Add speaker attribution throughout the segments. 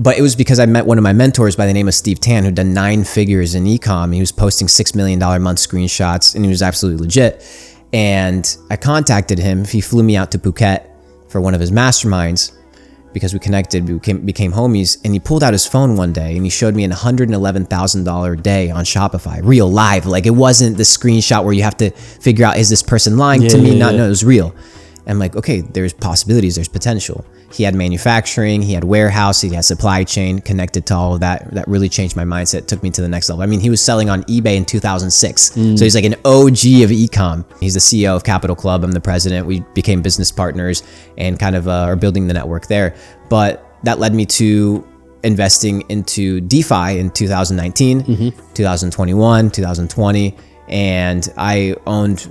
Speaker 1: But it was because I met one of my mentors by the name of Steve Tan, who'd done 9 figures in e-com. He was posting $6 million a month screenshots, and he was absolutely legit. And I contacted him. He flew me out to Phuket for one of his masterminds because we connected, we became homies. And he pulled out his phone one day and he showed me an $111,000 day on Shopify, real live. Like, it wasn't the screenshot where you have to figure out, is this person lying to me? No, it was real. I'm like, okay, there's possibilities, there's potential. He had manufacturing, he had warehouse, he had supply chain connected to all of that. That really changed my mindset, took me to the next level. I mean, he was selling on eBay in 2006. So he's like an OG of e-com. He's the CEO of Capital Club. I'm the president. We became business partners and kind of are building the network there. But that led me to investing into DeFi in 2019, 2021, 2020. And I owned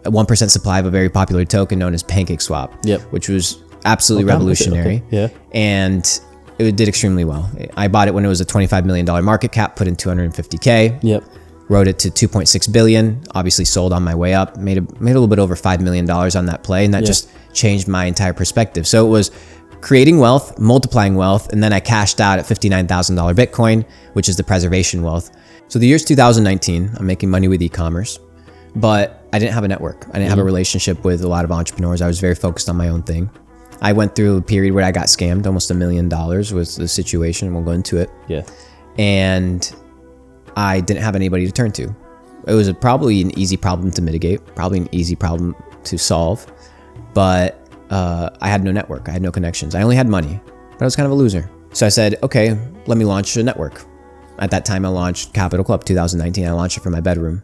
Speaker 1: a 1% supply of a very popular token known as PancakeSwap, which was absolutely revolutionary. And it did extremely well. I bought it when it was a $25 million market cap, put in $250K, wrote it to 2.6 billion, obviously sold on my way up, made a little bit over $5 million on that play. And that just changed my entire perspective. So it was creating wealth, multiplying wealth. And then I cashed out at $59,000 Bitcoin, which is the preservation wealth. So the year's 2019, I'm making money with e-commerce, but I didn't have a network. I didn't have a relationship with a lot of entrepreneurs. I was very focused on my own thing. I went through a period where I got scammed. Almost $1 million was the situation. We'll go into it. And I didn't have anybody to turn to. It was probably an easy problem to mitigate, probably an easy problem to solve. But I had no network. I had no connections. I only had money, but I was kind of a loser. So I said, okay, let me launch a network. At that time, I launched Capital Club 2019. I launched it from my bedroom.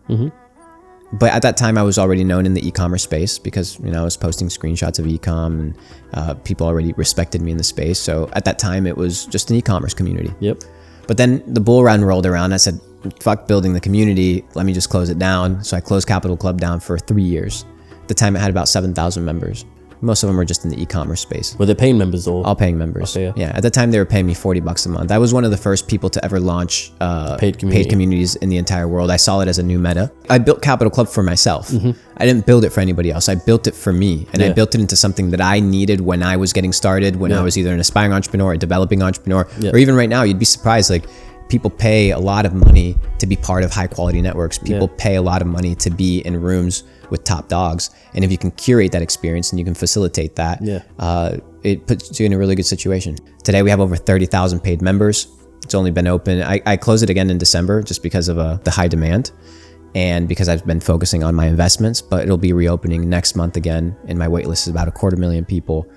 Speaker 1: But at that time, I was already known in the e-commerce space because, I was posting screenshots of e-com and people already respected me in the space. So at that time, it was just an e-commerce community. But then the bull run rolled around. I said, fuck building the community. Let me just close it down. So I closed Capital Club down for 3 years. At the time, it had about 7,000 members. Most of them were just in the e-commerce space.
Speaker 2: Were they paying members or?
Speaker 1: All paying members.
Speaker 2: Okay,
Speaker 1: yeah. At the time, they were paying me $40 a month. I was one of the first people to ever launch paid communities in the entire world. I saw it as a new meta. I built Capital Club for myself. I didn't build it for anybody else. I built it for me. And I built it into something that I needed when I was getting started, when I was either an aspiring entrepreneur, a developing entrepreneur, or even right now, you'd be surprised. Like, people pay a lot of money to be part of high quality networks. People pay a lot of money to be in rooms with top dogs. And if you can curate that experience and you can facilitate that, it puts you in a really good situation. Today, we have over 30,000 paid members. It's only been open. I closed it again in December just because of the high demand and because I've been focusing on my investments, but it'll be reopening next month again. And my wait list is about 250,000 people.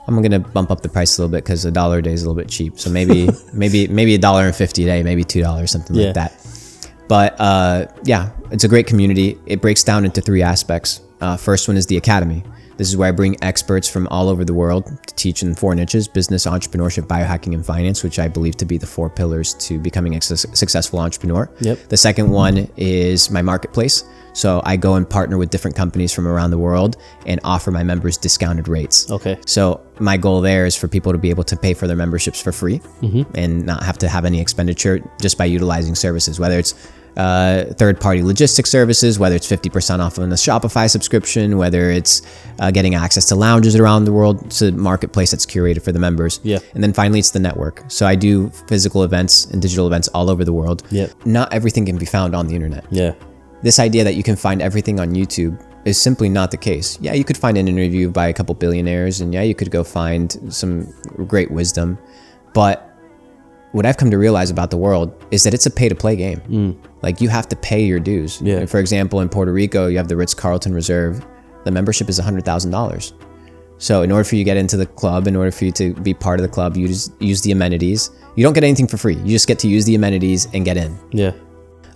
Speaker 1: I'm going to bump up the price a little bit because $1 a day is a little bit cheap. So maybe $1.50 a day, maybe $2, something like that. But it's a great community. It breaks down into 3 aspects. First one is the academy. This is where I bring experts from all over the world to teach in 4 niches: business, entrepreneurship, biohacking, and finance, which I believe to be the 4 pillars to becoming a successful entrepreneur. The second one is my marketplace. So I go and partner with different companies from around the world and offer my members discounted rates. So my goal there is for people to be able to pay for their memberships for free and not have to have any expenditure just by utilizing services, whether it's third-party logistics services, whether it's 50% off on the Shopify subscription, whether it's getting access to lounges around the world. It's a marketplace that's curated for the members. And then finally, it's the network. So I do physical events and digital events all over the world. Not everything can be found on the internet. This idea that you can find everything on YouTube is simply not the case. Yeah, you could find an interview by a couple billionaires, and yeah, you could go find some great wisdom. But what I've come to realize about the world is that it's a pay-to-play game. Like, you have to pay your dues. For example, in Puerto Rico, you have the Ritz-Carlton Reserve. The membership is $100,000. So in order for you to get into the club, in order for you to be part of the club, you just use the amenities. You don't get anything for free. You just get to use the amenities and get in.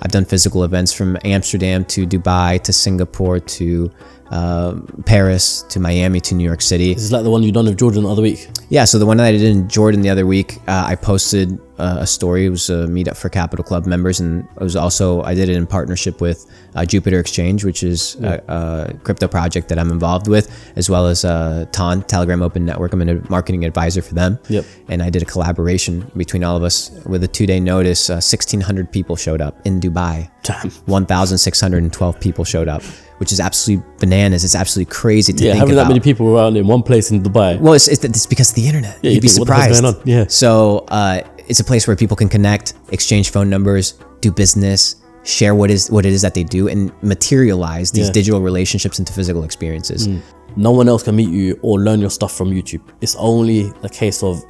Speaker 1: I've done physical events from Amsterdam to Dubai to Singapore to Paris to Miami to New York City.
Speaker 2: This is like the one you done with Jordan the other week.
Speaker 1: Yeah, so the one that I did in Jordan the other week, I posted a story. It was a meetup for Capital Club members, and it was also, I did it in partnership with Jupiter Exchange, which is a crypto project that I'm involved with, as well as TON, Telegram Open Network. I'm a marketing advisor for them. And I did a collaboration between all of us with a 2-day notice. 1,600 people showed up in Dubai. 1,612 people showed up. which is absolutely bananas. It's absolutely crazy to think about.
Speaker 2: Having that many people around in one place in Dubai.
Speaker 1: Well, it's because of the internet.
Speaker 2: Yeah,
Speaker 1: You'd be surprised.
Speaker 2: What the hell's going on? Yeah.
Speaker 1: So it's a place where people can connect, exchange phone numbers, do business, share what it is that they do, and materialize these digital relationships into physical experiences.
Speaker 2: No one else can meet you or learn your stuff from YouTube. It's only a case of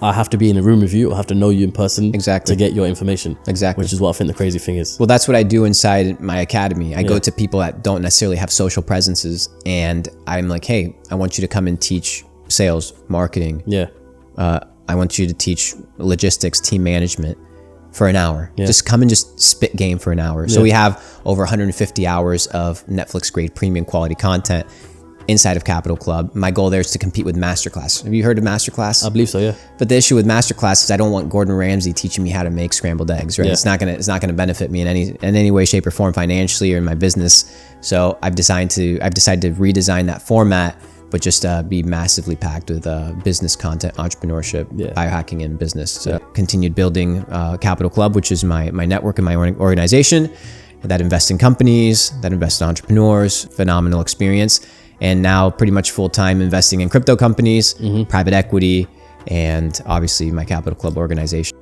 Speaker 2: I have to be in a room with you, or I have to know you in person to get your information.
Speaker 1: Exactly.
Speaker 2: Which is what I think the crazy thing is.
Speaker 1: Well, that's what I do inside my academy. I go to people that don't necessarily have social presences, and I'm like, hey, I want you to come and teach sales, marketing.
Speaker 2: Yeah.
Speaker 1: I want you to teach logistics, team management for an hour. Just come and just spit game for an hour. So we have over 150 hours of Netflix grade premium quality content inside of Capital Club. My goal there is to compete with Masterclass. Have you heard of Masterclass?
Speaker 2: I believe so, yeah.
Speaker 1: But the issue with Masterclass is I don't want Gordon Ramsay teaching me how to make scrambled eggs, right? It's not gonna benefit me in any way, shape, or form, financially or in my business. So I've decided to redesign that format, but just be massively packed with business content, entrepreneurship, biohacking, and business. So continued building Capital Club, which is my network and my organization that invests in companies, that invests in entrepreneurs, phenomenal experience. And now pretty much full-time investing in crypto companies, private equity, and obviously my Capital Club organization.